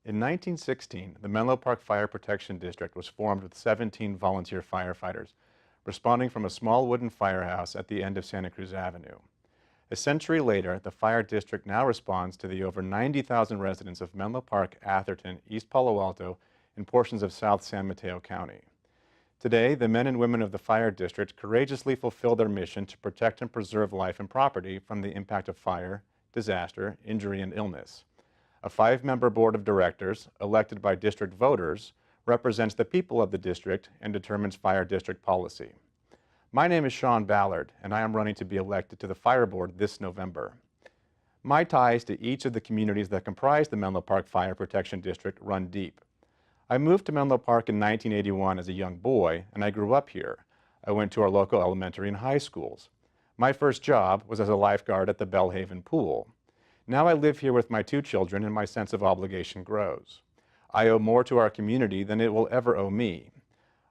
In 1916, the Menlo Park Fire Protection District was formed with 17 volunteer firefighters, responding from a small wooden firehouse at the end of Santa Cruz Avenue. A century later, the fire district now responds to the over 90,000 residents of Menlo Park, Atherton, East Palo Alto, and portions of South San Mateo County. Today, the men and women of the fire district courageously fulfill their mission to protect and preserve life and property from the impact of fire, disaster, injury, and illness. A 5-member board of directors, elected by district voters, represents the people of the district and determines fire district policy. My name is Shawn Ballard, and I am running to be elected to the fire board this November. My ties to each of the communities that comprise the Menlo Park Fire Protection District run deep. I moved to Menlo Park in 1981 as a young boy, and I grew up here. I went to our local elementary and high schools. My first job was as a lifeguard at the Bellhaven Pool. Now I live here with my 2 children, and my sense of obligation grows. I owe more to our community than it will ever owe me.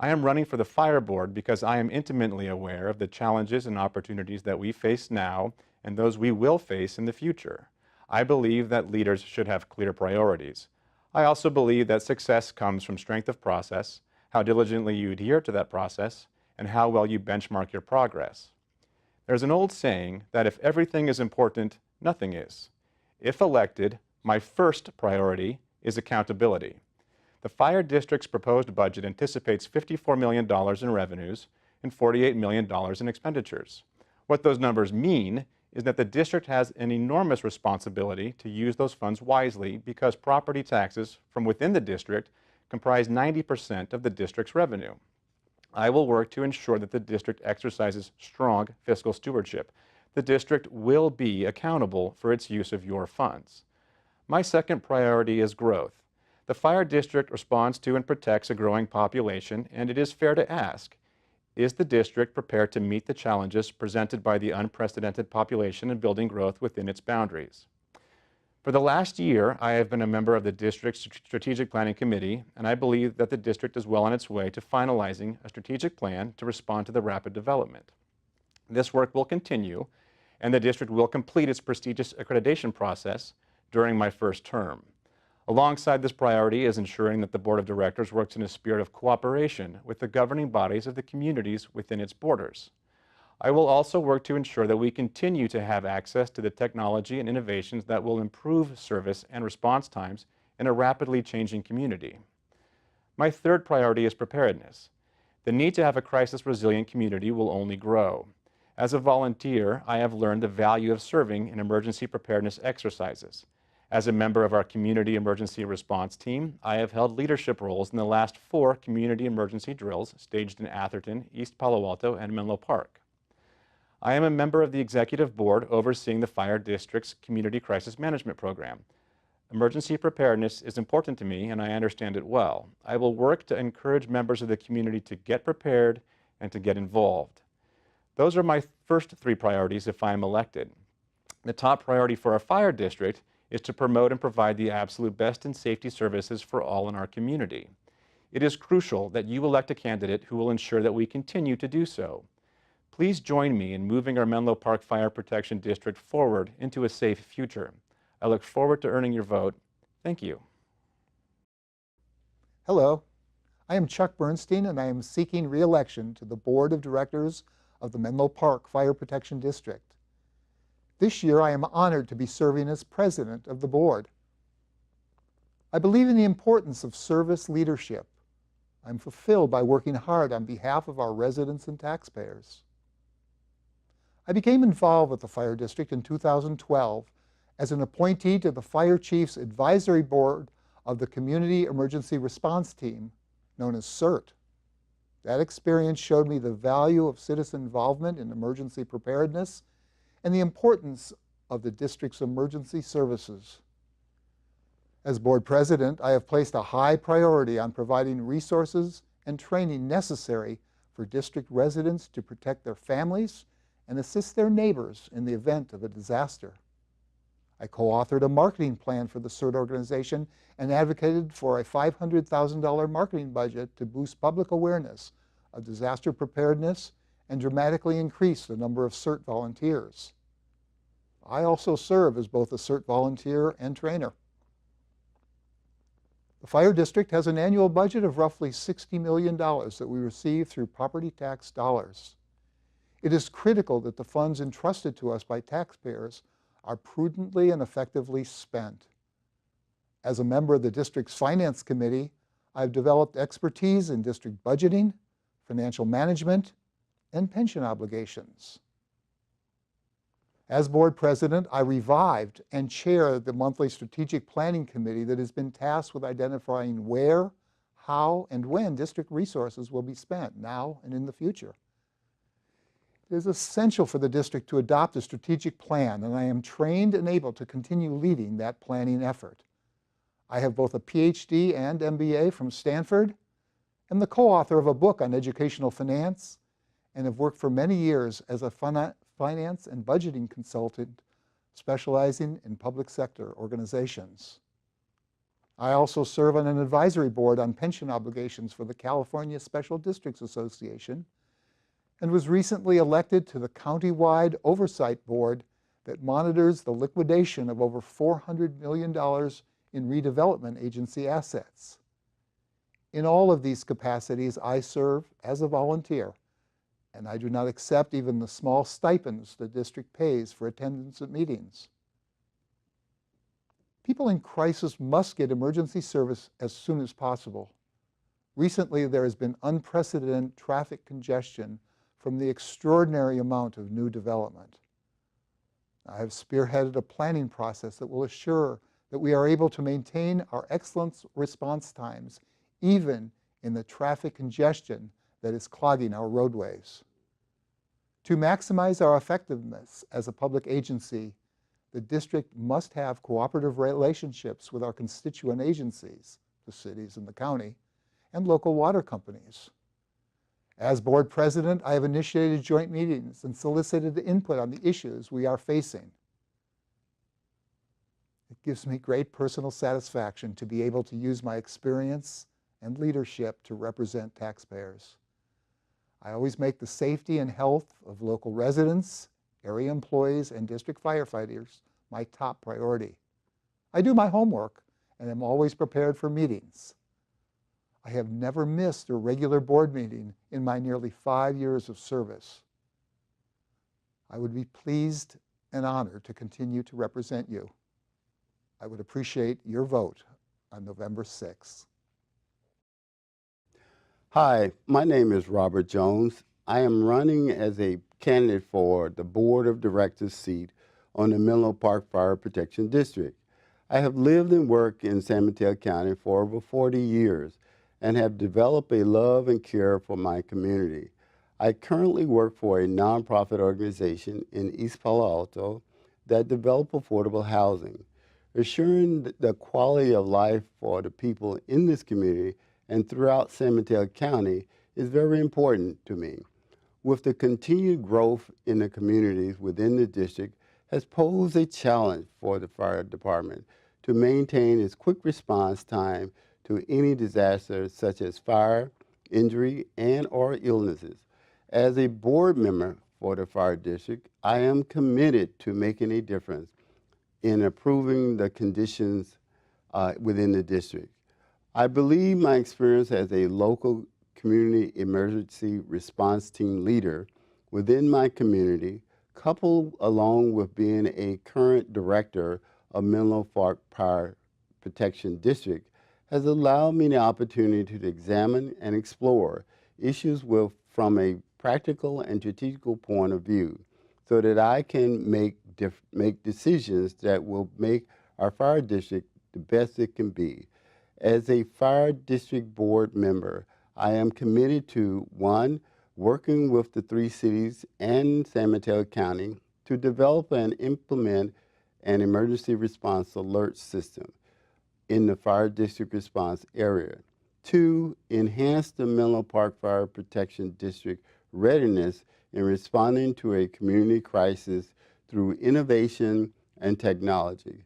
I am running for the fire board because I am intimately aware of the challenges and opportunities that we face now and those we will face in the future. I believe that leaders should have clear priorities. I also believe that success comes from strength of process, how diligently you adhere to that process, and how well you benchmark your progress. There's an old saying that if everything is important, nothing is. If elected, my first priority is accountability. The fire district's proposed budget anticipates $54 million in revenues and $48 million in expenditures. What those numbers mean is that the district has an enormous responsibility to use those funds wisely because property taxes from within the district comprise 90% of the district's revenue. I will work to ensure that the district exercises strong fiscal stewardship. The district will be accountable for its use of your funds. My second priority is growth. The fire district responds to and protects a growing population, and it is fair to ask, is the district prepared to meet the challenges presented by the unprecedented population and building growth within its boundaries? For the last year, I have been a member of the district's Strategic Planning Committee, and I believe that the district is well on its way to finalizing a strategic plan to respond to the rapid development. This work will continue, and the district will complete its prestigious accreditation process during my first term. Alongside this priority is ensuring that the Board of Directors works in a spirit of cooperation with the governing bodies of the communities within its borders. I will also work to ensure that we continue to have access to the technology and innovations that will improve service and response times in a rapidly changing community. My third priority is preparedness. The need to have a crisis-resilient community will only grow. As a volunteer, I have learned the value of serving in emergency preparedness exercises. As a member of our community emergency response team, I have held leadership roles in the last 4 community emergency drills staged in Atherton, East Palo Alto, and Menlo Park. I am a member of the executive board overseeing the fire district's community crisis management program. Emergency preparedness is important to me, and I understand it well. I will work to encourage members of the community to get prepared and to get involved. Those are my first 3 priorities if I am elected. The top priority for our fire district is to promote and provide the absolute best in safety services for all in our community. It is crucial that you elect a candidate who will ensure that we continue to do so. Please join me in moving our Menlo Park Fire Protection District forward into a safe future. I look forward to earning your vote. Thank you. Hello, I am Chuck Bernstein, and I am seeking re-election to the Board of Directors of the Menlo Park Fire Protection District. This year, I am honored to be serving as president of the board. I believe in the importance of service leadership. I'm fulfilled by working hard on behalf of our residents and taxpayers. I became involved with the fire district in 2012 as an appointee to the fire chief's advisory board of the Community Emergency Response Team, known as CERT. That experience showed me the value of citizen involvement in emergency preparedness and the importance of the district's emergency services. As board president, I have placed a high priority on providing resources and training necessary for district residents to protect their families and assist their neighbors in the event of a disaster. I co-authored a marketing plan for the CERT organization and advocated for a $500,000 marketing budget to boost public awareness of disaster preparedness and dramatically increase the number of CERT volunteers. I also serve as both a CERT volunteer and trainer. The fire district has an annual budget of roughly $60 million that we receive through property tax dollars. It is critical that the funds entrusted to us by taxpayers are prudently and effectively spent. As a member of the district's finance committee, I've developed expertise in district budgeting, financial management, and pension obligations. As board president, I revived and chair the monthly strategic planning committee that has been tasked with identifying where, how, and when district resources will be spent now and in the future. It is essential for the district to adopt a strategic plan, and I am trained and able to continue leading that planning effort. I have both a PhD and MBA from Stanford, and the co-author of a book on educational finance, and have worked for many years as a finance and budgeting consultant specializing in public sector organizations. I also serve on an advisory board on pension obligations for the California Special Districts Association, and was recently elected to the county-wide oversight board that monitors the liquidation of over $400 million in redevelopment agency assets. In all of these capacities, I serve as a volunteer, and I do not accept even the small stipends the district pays for attendance at meetings. People in crisis must get emergency service as soon as possible. Recently, there has been unprecedented traffic congestion from the extraordinary amount of new development. I have spearheaded a planning process that will assure that we are able to maintain our excellent response times even in the traffic congestion that is clogging our roadways. To maximize our effectiveness as a public agency, the district must have cooperative relationships with our constituent agencies, the cities and the county, and local water companies. As board president, I have initiated joint meetings and solicited input on the issues we are facing. It gives me great personal satisfaction to be able to use my experience and leadership to represent taxpayers. I always make the safety and health of local residents, area employees, and district firefighters my top priority. I do my homework and am always prepared for meetings. I have never missed a regular board meeting in my nearly 5 years of service. I would be pleased and honored to continue to represent you. I would appreciate your vote on November 6th. Hi, my name is Robert Jones. I am running as a candidate for the Board of Directors seat on the Menlo Park Fire Protection District. I have lived and worked in San Mateo County for over 40 years and have developed a love and care for my community. I currently work for a nonprofit organization in East Palo Alto that develops affordable housing. Assuring the quality of life for the people in this community and throughout San Mateo County is very important to me. With the continued growth in the communities within the district has posed a challenge for the fire department to maintain its quick response time to any disasters such as fire, injury, and/or illnesses. As a board member for the fire district, I am committed to making a difference in improving the conditions within the district. I believe my experience as a local community emergency response team leader within my community, coupled along with being a current director of Menlo Park Fire Protection District, has allowed me the opportunity to examine and explore issues from a practical and strategical point of view so that I can make decisions that will make our fire district the best it can be. As a fire district board member, I am committed to, 1, working with the 3 cities and San Mateo County to develop and implement an emergency response alert system in the fire district response area. 2, enhance the Menlo Park Fire Protection District readiness in responding to a community crisis through innovation and technology.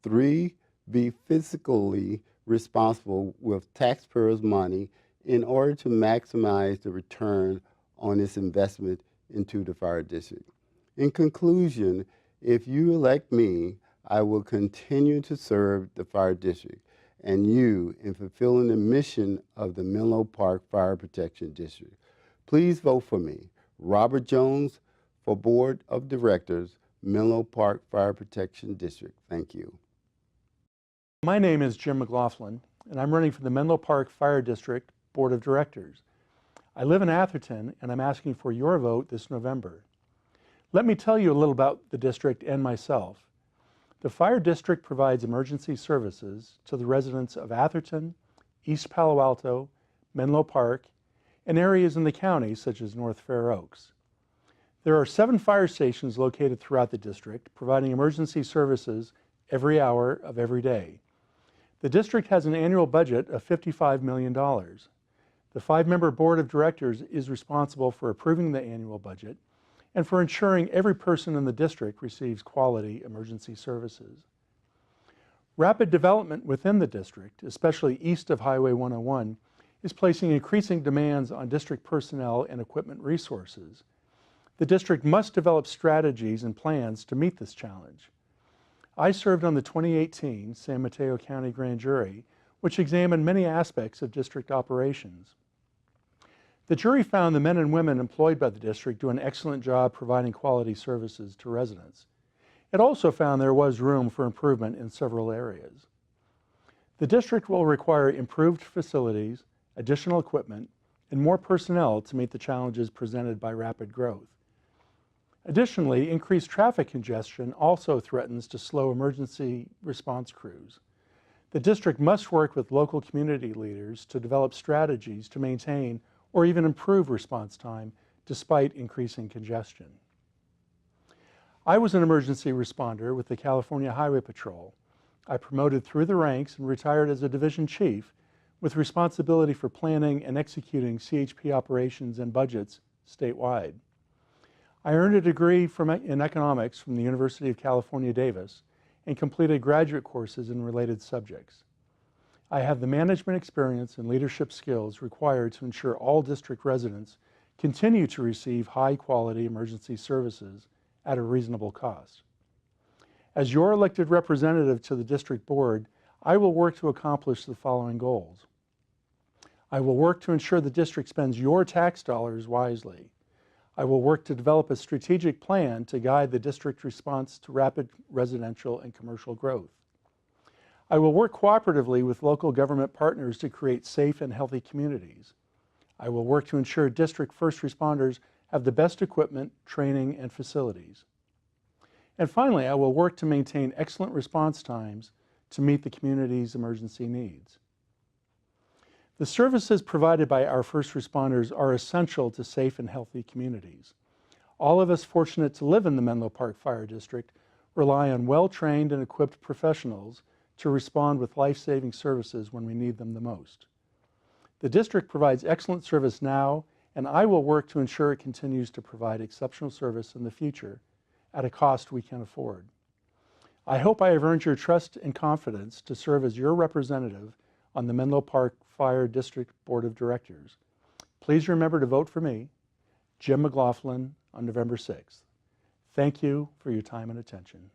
3, be fiscally responsible with taxpayers' money in order to maximize the return on its investment into the fire district. In conclusion, if you elect me, I will continue to serve the fire district and you in fulfilling the mission of the Menlo Park Fire Protection District. Please vote for me, Robert Jones, for Board of Directors, Menlo Park Fire Protection District. Thank you. My name is Jim McLaughlin, and I'm running for the Menlo Park Fire District Board of Directors. I live in Atherton, and I'm asking for your vote this November. Let me tell you a little about the district and myself. The fire district provides emergency services to the residents of Atherton, East Palo Alto, Menlo Park, and areas in the county such as North Fair Oaks. There are 7 fire stations located throughout the district, providing emergency services every hour of every day. The district has an annual budget of $55 million. The 5-member board of directors is responsible for approving the annual budget and for ensuring every person in the district receives quality emergency services. Rapid development within the district, especially east of Highway 101, is placing increasing demands on district personnel and equipment resources. The district must develop strategies and plans to meet this challenge. I served on the 2018 San Mateo County Grand Jury, which examined many aspects of district operations. The jury found the men and women employed by the district do an excellent job providing quality services to residents. It also found there was room for improvement in several areas. The district will require improved facilities, additional equipment, and more personnel to meet the challenges presented by rapid growth. Additionally, increased traffic congestion also threatens to slow emergency response crews. The district must work with local community leaders to develop strategies to maintain or even improve response time despite increasing congestion. I was an emergency responder with the California Highway Patrol. I promoted through the ranks and retired as a division chief with responsibility for planning and executing CHP operations and budgets statewide. I earned a degree in economics from the University of California, Davis, and completed graduate courses in related subjects. I have the management experience and leadership skills required to ensure all district residents continue to receive high-quality emergency services at a reasonable cost. As your elected representative to the district board, I will work to accomplish the following goals. I will work to ensure the district spends your tax dollars wisely. I will work to develop a strategic plan to guide the district's response to rapid residential and commercial growth. I will work cooperatively with local government partners to create safe and healthy communities. I will work to ensure district first responders have the best equipment, training, and facilities. And finally, I will work to maintain excellent response times to meet the community's emergency needs. The services provided by our first responders are essential to safe and healthy communities. All of us fortunate to live in the Menlo Park Fire District rely on well-trained and equipped professionals to respond with life-saving services when we need them the most. The district provides excellent service now, and I will work to ensure it continues to provide exceptional service in the future at a cost we can afford. I hope I have earned your trust and confidence to serve as your representative on the Menlo Park Fire District Board of Directors. Please remember to vote for me, Jim McLaughlin, on November 6th. Thank you for your time and attention.